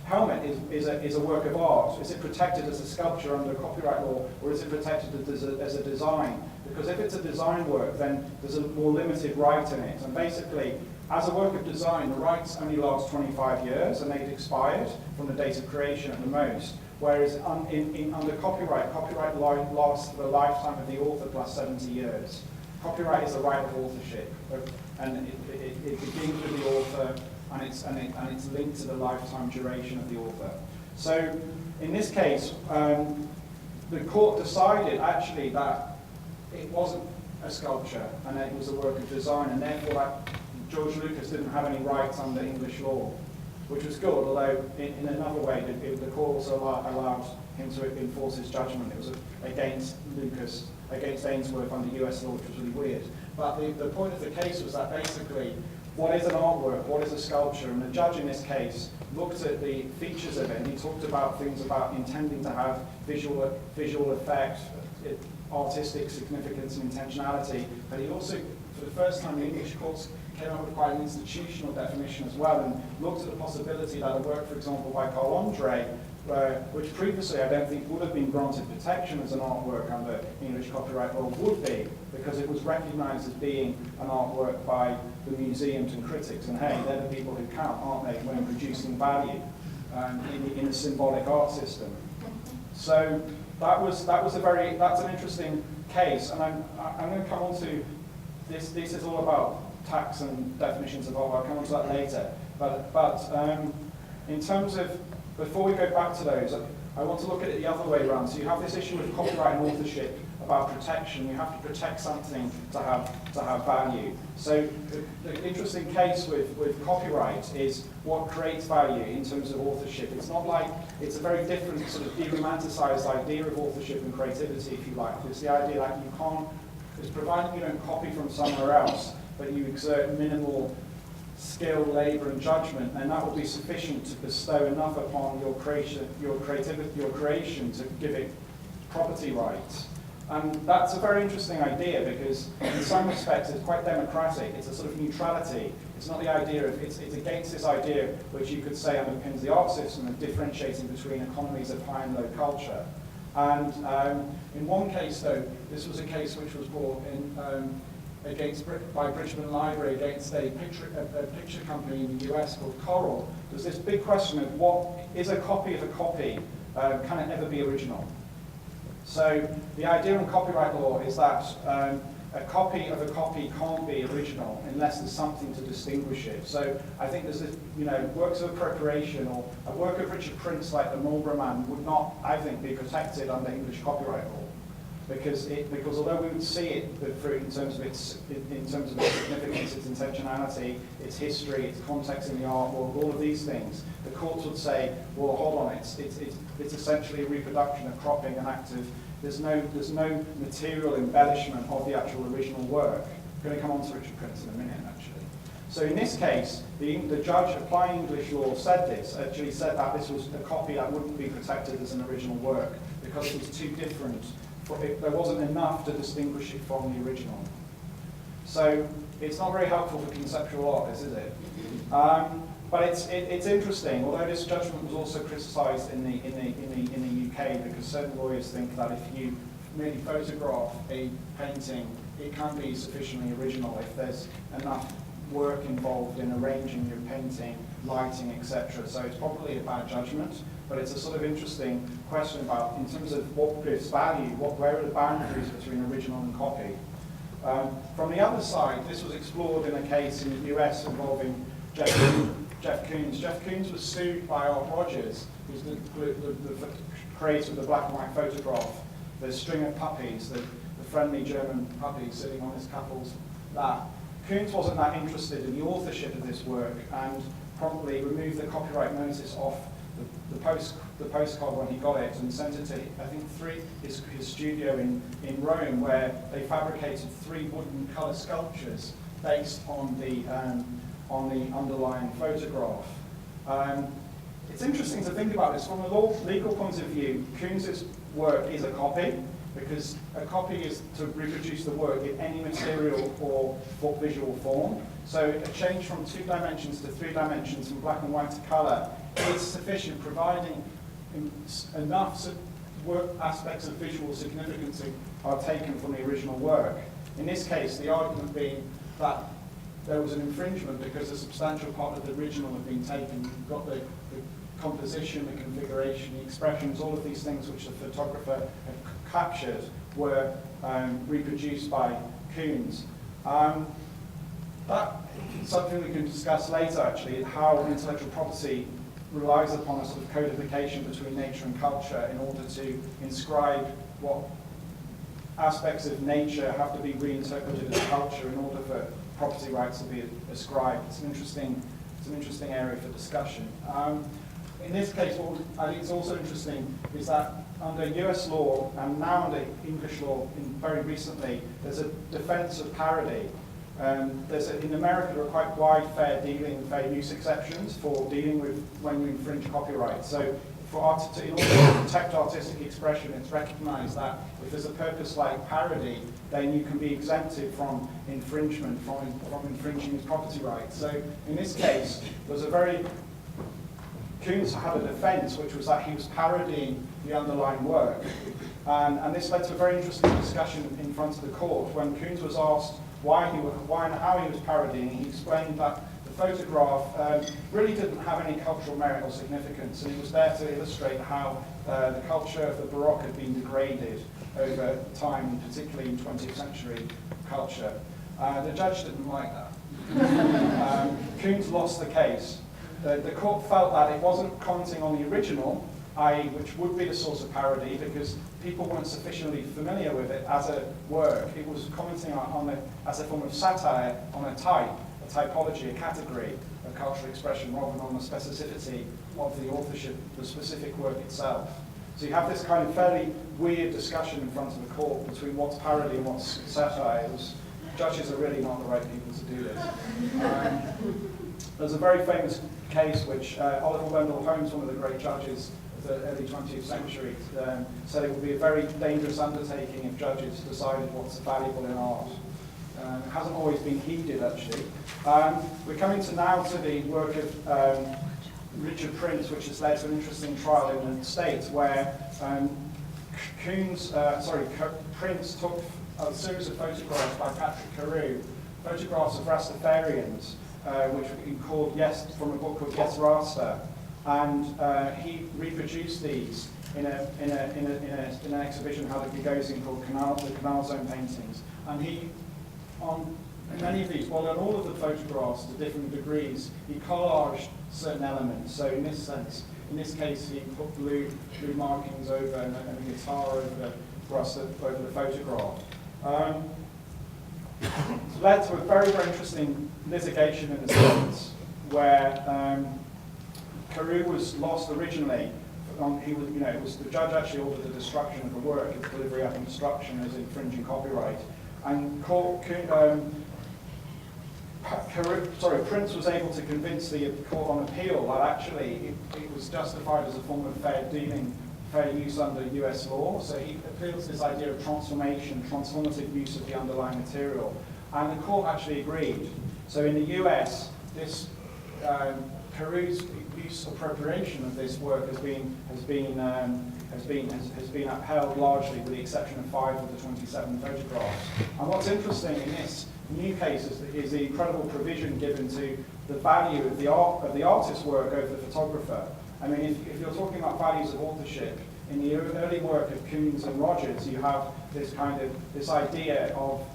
helmet is a work of art. Is it protected as a sculpture under copyright law, or is it protected as a design? Because if it's a design work, then there's a more limited right in it. And basically, as a work of design, the rights only last 25 years, and they've expired from the date of creation at the most. Whereas under copyright lasts for the lifetime of the author plus 70 years. Copyright is a right of authorship, and it begins with the author, and it's linked to the lifetime duration of the author. So in this case, the court decided actually that it wasn't a sculpture, and it was a work of design, and therefore that George Lucas didn't have any rights under English law, which was good, although in another way, the court also allowed him to enforce his judgment. It was against Lucas, against Ainsworth under US law, which was really weird. But the point of the case was that basically, what is an artwork, what is a sculpture? And the judge in this case looked at the features of it, and he talked about things about intending to have visual effect, artistic significance and intentionality, but he also, for the first time, the English courts came up with quite an institutional definition as well, and looked at the possibility that a work, for example, by Carl Andre, which previously I don't think would have been granted protection as an artwork under English copyright law, would be, because it was recognised as being an artwork by the museums and critics, and hey, they're the people who count, aren't they, when producing value in a symbolic art system. So that's an interesting case, and I'm going to come on to this. This is all about tax and definitions of art. I'll come on to that later. But in terms of, before we go back to those, I want to look at it the other way around. So you have this issue with copyright and authorship about protection. You have to protect something to have value. So the interesting case with copyright is what creates value in terms of authorship. It's not like, it's a very different sort of de-romanticized idea of authorship and creativity, if you like. It's the idea that you can't, it's providing you don't copy from somewhere else, but you exert minimal skill, labour and judgment, and that will be sufficient to bestow enough upon your creation to give it property rights. And that's a very interesting idea because in some respects it's quite democratic. It's a sort of neutrality. It's not the idea of, it's against this idea which you could say underpins the art system of differentiating between economies of high and low culture. And in one case though, this was a case which was brought in by Bridgman Library against a picture company in the US called Coral. There's this big question of what is a copy of a copy, can it ever be original? So the idea in copyright law is that a copy of a copy can't be original unless there's something to distinguish it. So I think there's this, works of appropriation or a work of Richard Prince like the Marlborough Man would not, I think, be protected under English copyright law. Because although we would see it in terms of its significance, its intentionality, its history, its context in the art world, all of these things, the courts would say, well, hold on, it's essentially a reproduction, a cropping, an act of, there's no material embellishment of the actual original work. I'm going to come on to Richard Prince in a minute, actually. So in this case, the judge applying English law said that this was a copy that wouldn't be protected as an original work because it was too different. There wasn't enough to distinguish it from the original. So it's not very helpful for conceptual artists, is it? But it's interesting. Although this judgment was also criticised in the UK because certain lawyers think that if you merely photograph a painting, it can be sufficiently original if there's enough work involved in arranging your painting, lighting, etc. So it's probably a bad judgment. But it's a sort of interesting question about, in terms of what gives value, where are the boundaries between original and copy? From the other side, this was explored in a case in the US involving Jeff Koons. Jeff Koons was sued by Art Rogers, who's the creator of the black and white photograph, the string of puppies, the friendly German puppies sitting on his couple's lap. Koons wasn't that interested in the authorship of this work and promptly removed the copyright notice off the postcard when he got it and sent it to, I think, his studio in Rome, where they fabricated 3 wooden colour sculptures based on the underlying photograph. It's interesting to think about this from a legal point of view. Koons's work is a copy because a copy is to reproduce the work in any material or visual form. So a change from 2 dimensions to 3 dimensions from black and white to colour is sufficient, providing enough aspects of visual significance are taken from the original work. In this case, the argument being that there was an infringement because a substantial part of the original had been taken. You've got the composition, the configuration, the expressions, all of these things which the photographer had captured were reproduced by Koons. That's something we can discuss later, actually, how intellectual property relies upon a sort of codification between nature and culture in order to inscribe what aspects of nature have to be reinterpreted as culture in order for property rights to be ascribed. It's an interesting area for discussion. In this case, what I think is also interesting is that under US law, and now under English law very recently, there's a defense of parody. In America, there are quite wide fair dealing, fair use exceptions for dealing with when you infringe copyright. So in order to protect artistic expression, it's recognized that if there's a purpose like parody, then you can be exempted from infringement, from infringing property rights. So in this case, there's Koons had a defense, which was that he was parodying the underlying work. And this led to a very interesting discussion in front of the court. When Koons was asked why and how he was parodying, he explained that the photograph really didn't have any cultural merit or significance, and it was there to illustrate how the culture of the Baroque had been degraded over time, particularly in 20th century culture. The judge didn't like that. Koons lost the case. The court felt that it wasn't commenting on the original, i.e. which would be the source of parody, because people weren't sufficiently familiar with it as a work. It was commenting on it as a form of satire on a type, a typology, a category of cultural expression, rather than on the specificity of the authorship, the specific work itself. So you have this kind of fairly weird discussion in front of the court between what's parody and what's satire. Judges are really not the right people to do this. There's a very famous case which Oliver Wendell Holmes, one of the great judges of the early 20th century, said it would be a very dangerous undertaking if judges decided what's valuable in art. It hasn't always been heeded, actually. We're coming now to the work of Richard Prince, which has led to an interesting trial in the States, where Prince took a series of photographs by Patrick Carew, photographs of Rastafarians, which we called from a book called Yes Rasta, and he reproduced these in an exhibition held at Gagosian called the Canal Zone Paintings. And he, on many of these, well, on all of the photographs to different degrees, he collaged certain elements. So in this case, he put blue markings over and a guitar over the photograph. It's led to a very, very interesting litigation in the States, where Carew was lost originally. It was the judge actually ordered the destruction of the work, its delivery up and destruction as infringing copyright, and Prince was able to convince the court on appeal that actually it was justified as a form of fair dealing, fair use under US law. So he appealed to this idea of transformative use of the underlying material. And the court actually agreed. So in the US, this Carew's use appropriation of this work has been upheld largely, with the exception of 5 of the 27 photographs. And what's interesting in this new case is the incredible provision given to the value of the artist's work over the photographer. I mean, if you're talking about values of authorship, in the early work of Koons and Rogers, you have this idea of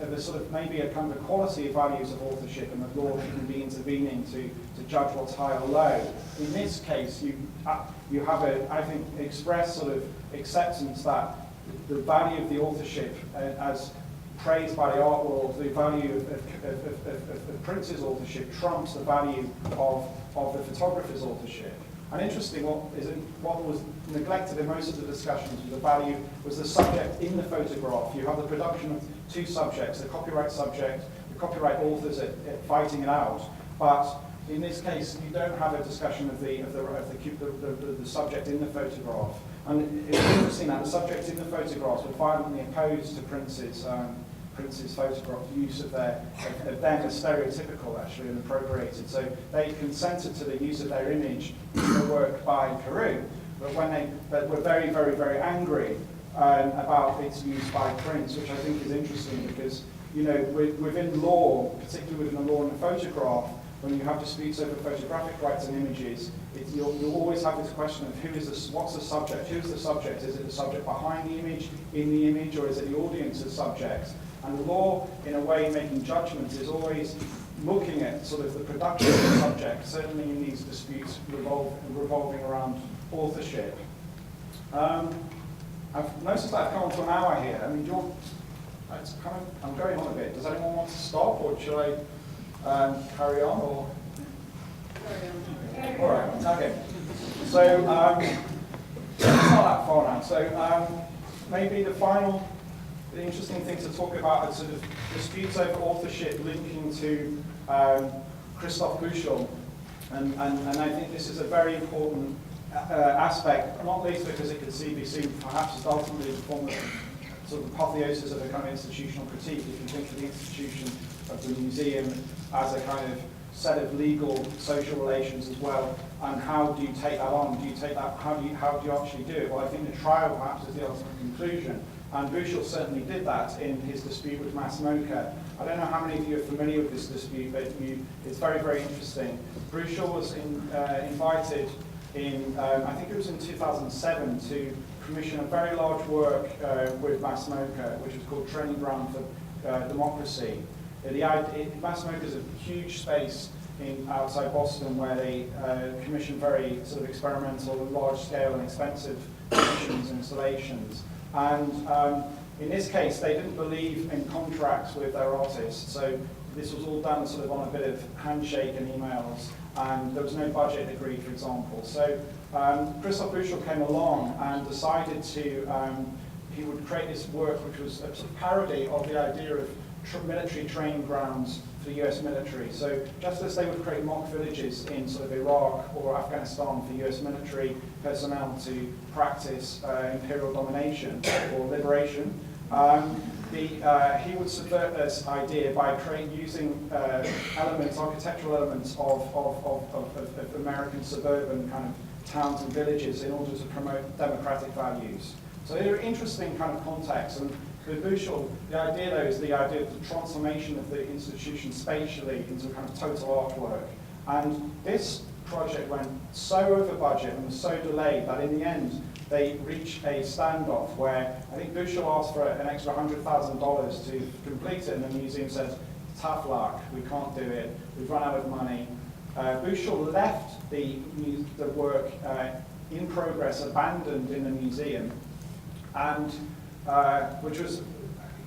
a sort of maybe a kind of equality of values of authorship, and the law can be intervening to judge what's high or low. In this case, you have I think, express sort of acceptance that the value of the authorship as praised by the art world, the value of Prince's authorship trumps the value of the photographer's authorship. And interesting, what was neglected in most of the discussions was the subject in the photograph. You have the production of 2 subjects, the copyright subject, the copyright authors at fighting it out. But in this case, you don't have a discussion of the subject in the photograph. And it's interesting that the subjects in the photographs were violently opposed to Prince's photograph, use of them as stereotypical, actually, and appropriated. So they consented to the use of their image in the work by Carew, but were very, very, very angry about its use by Prince, which I think is interesting because, within law, particularly within the law in a photograph, when you have disputes over photographic rights and images, you'll always have this question of what's the subject? Who's the subject? Is it the subject behind the image, in the image, or is it the audience's subject? And the law, in a way, making judgments, is always looking at sort of the production of the subject, certainly in these disputes revolving around authorship. And I've noticed that I've come on to an hour here. I mean, it's kind of, I'm going on a bit. Does anyone want to stop, or should I carry on? Or? All right, okay. So, it's not that far now. So, maybe the interesting thing to talk about is sort of disputes over authorship linking to Christoph Buchel. And I think this is a very important aspect, not least because it could be seen perhaps as ultimately the form of sort of apotheosis of a kind of institutional critique. If you think of the institution of the museum as a kind of set of legal, social relations as well, and how do you take that on? Do you take that? How do you actually do it? Well, I think the trial perhaps is the ultimate conclusion, and Buchel certainly did that in his dispute with Massmoka. I don't know how many of you are familiar with this dispute, but it's very, very interesting. Buchel was invited in, I think it was in 2007, to commission a very large work with Massmoka, which was called Training Ground for Democracy. Massmoka is a huge space outside Boston where they commission very sort of experimental, large-scale and expensive commissions and installations. And in this case, they didn't believe in contracts with their artists, so this was all done sort of on a bit of handshake and emails, and there was no budget agreed, for example. So Christoph Buchel came along and decided he would create this work which was a sort of parody of the idea of military training grounds for the US military. So just as they would create mock villages in sort of Iraq or Afghanistan for US military personnel to practice imperial domination or liberation, he would subvert this idea by using architectural elements of American suburban kind of towns and villages in order to promote democratic values. So they're an interesting kind of context. And with Buchel, the idea though is the idea of the transformation of the institution spatially into a kind of total artwork. And this project went so over budget and was so delayed that in the end they reached a standoff where I think Buchel asked for an extra $100,000 to complete it, and the museum said, tough luck, we can't do it, we've run out of money. Buchel left the work in progress, abandoned in the museum, and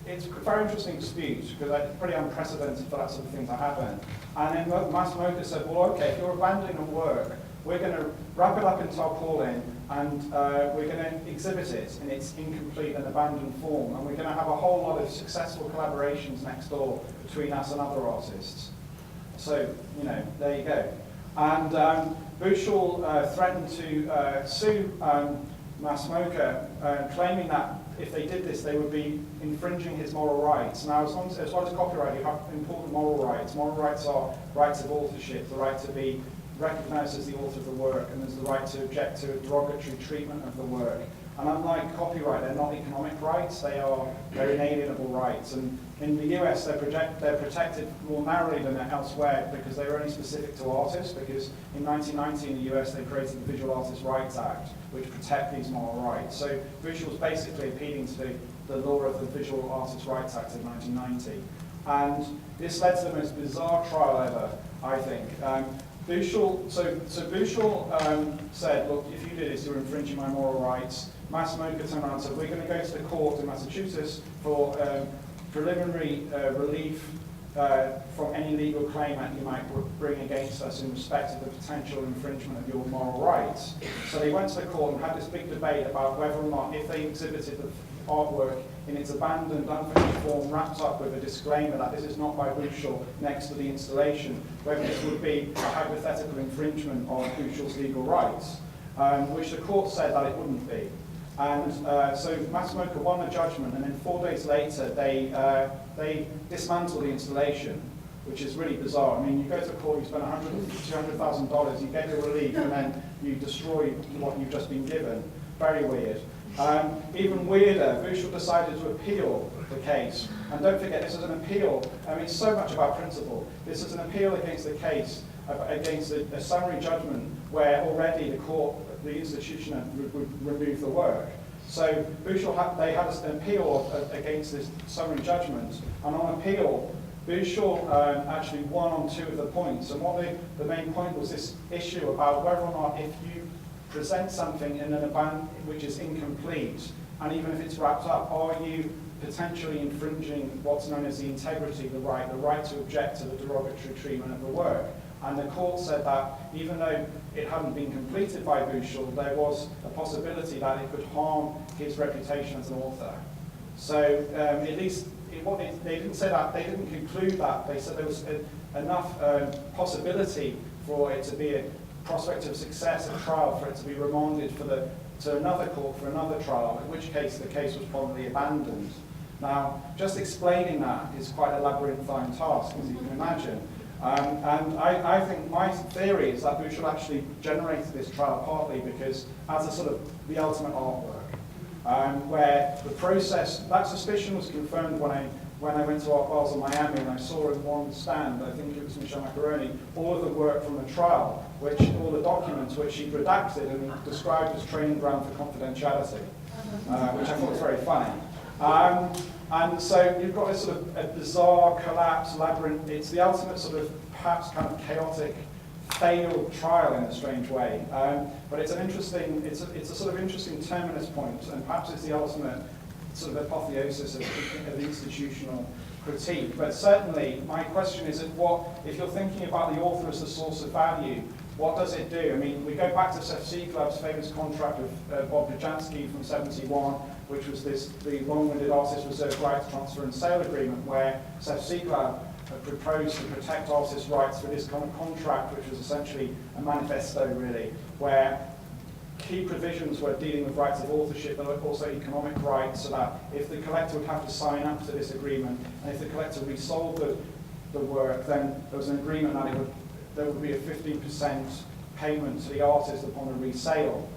it's a very interesting dispute because it's pretty unprecedented for that sort of thing to happen. And then Massmoka said, well, okay, if you're abandoning a work, we're going to wrap it up in tarpaulin and we're going to exhibit it in its incomplete and abandoned form, and we're going to have a whole lot of successful collaborations next door between us and other artists. So, there you go. And Buchel threatened to sue Massmoka, claiming that if they did this, they would be infringing his moral rights. Now, as well as copyright, you have important moral rights. Moral rights are rights of authorship, the right to be recognized as the author of the work, and there's the right to object to derogatory treatment of the work. And unlike copyright, they're not economic rights, they're inalienable rights. And in the US, they're protected more narrowly than elsewhere because they're only specific to artists, because in 1990 in the US, they created the Visual Artists' Rights Act, which protect these moral rights. So Buchel was basically appealing to the law of the Visual Artists' Rights Act of 1990. And this led to the most bizarre trial ever, I think. Buchel said, look, if you do this, you're infringing my moral rights. Massmoka turned around and said, we're going to go to the court in Massachusetts for preliminary relief from any legal claim that you might bring against us in respect of the potential infringement of your moral rights. So they went to the court and had this big debate about whether or not, if they exhibited the artwork in its abandoned, unfinished form, wrapped up with a disclaimer that this is not by Buchel next to the installation, whether this would be a hypothetical infringement of Buchel's legal rights, which the court said that it wouldn't be. And so Massmoka won the judgment, and then 4 days later they dismantled the installation, which is really bizarre. I mean, you go to court, you spend $200,000, you get your relief, and then you destroy what you've just been given. Very weird. Even weirder, Buchel decided to appeal the case. And don't forget, this is an appeal. I mean, so much about principle. This is an appeal against the case, against a summary judgment where already the institution would remove the work. So Buchel they had an appeal against this summary judgment, and on appeal, Buchel actually won on 2 of the points. And the main point was this issue about whether or not if you present something in an which is incomplete, And even if it's wrapped up, are you potentially infringing what's known as the integrity of the right to object to the derogatory treatment of the work? And the court said that even though it hadn't been completed by Bushell, there was a possibility that it could harm his reputation as an author. So at least, they didn't say that, they didn't conclude that. They said there was enough possibility for it to be a prospect of success at trial, for it to be remanded to another court for another trial, in which case the case was probably abandoned. Now, just explaining that is quite a labyrinthine task, as you can imagine. And I think my theory is that Bushell actually generated this trial partly because as a sort of the ultimate artwork, where the process, that suspicion was confirmed when I went to Art Basel Miami and I saw in one stand, I think it was Michel Macaroni, all of the work from the trial, all the documents which he redacted and described as training ground for confidentiality, which I thought was very funny. And so you've got this sort of a bizarre collapse, labyrinth. It's the ultimate sort of perhaps kind of chaotic, failed trial in a strange way. But it's an interesting, it's a sort of interesting terminus point, and perhaps it's the ultimate sort of apotheosis of institutional critique. But certainly, my question is, if you're thinking about the author as the source of value, what does it do? I mean, we go back to Seth Sieglab's famous contract with Bob Bujansky from '71, which was the long-winded artist reserved rights transfer and sale agreement, where Seth Sieglab proposed to protect artists' rights for this kind of contract, which was essentially a manifesto, really, where key provisions were dealing with rights of authorship, but also economic rights, so that if the collector would have to sign up to this agreement, and if the collector resold the work, then there was an agreement that there would be a 15% payment to the artist upon a resale.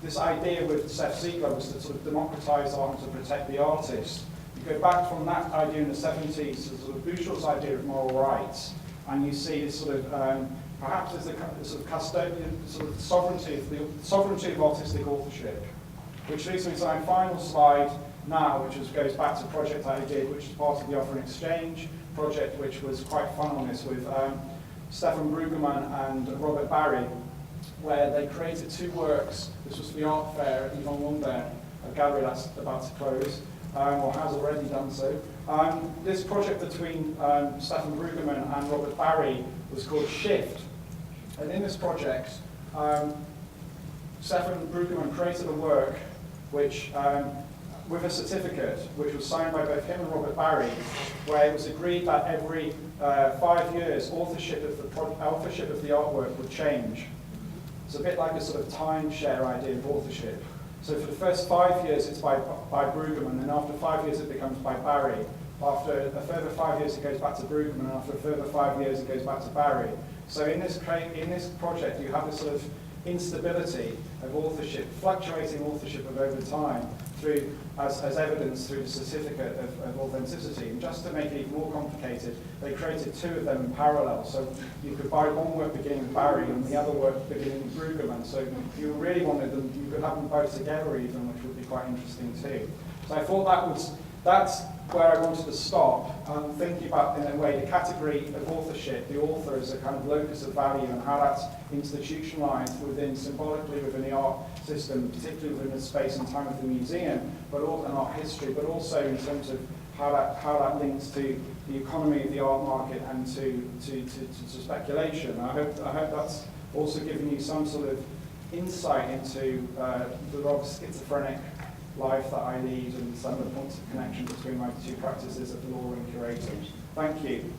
This idea with Seth Sieglab was to sort of democratize art and to protect the artist. You go back from that idea in the 70s to sort of Bushell's idea of moral rights, and you see this sort of perhaps there's the sort of custodian sort of sovereignty of artistic authorship, which leads me to my final slide now, which goes back to a project I did, which is part of the Offer and Exchange project, which was quite fun on this with Stefan Brueggemann and Robert Barry, where they created two works. This was for the art fair at Yvonne Lambert, a gallery that's about to close, or has already done so. This project between Stefan Brueggemann and Robert Barry was called Shift. And in this project, Stefan Brueggemann created a work which, with a certificate, which was signed by both him and Robert Barry, where it was agreed that every 5 years, authorship of the artwork would change. It's a bit like a sort of timeshare idea of authorship. So for the first 5 years, it's by Brueggemann, and after 5 years, it becomes by Barry. After a further 5 years, it goes back to Brueggemann, and after a further 5 years, it goes back to Barry. So in this project, you have this sort of instability of authorship, fluctuating authorship over time, through as evidence through the certificate of authenticity. And just to make it even more complicated, they created two of them in parallel. So you could buy one work beginning with Barry and the other work beginning with Brueggemann. So if you really wanted them, you could have them both together even, which would be quite interesting too. So I thought that's where I wanted to stop, thinking about, in a way, the category of authorship, the author as a kind of locus of value, and how that's institutionalized symbolically within the art system, particularly within the space and time of the museum, but also in art history, but also in terms of how that links to the economy of the art market and to speculation. I hope that's also given you some sort of insight into the rather schizophrenic life that I lead and some of the points of connection between my two practices of law and curating. Thank you.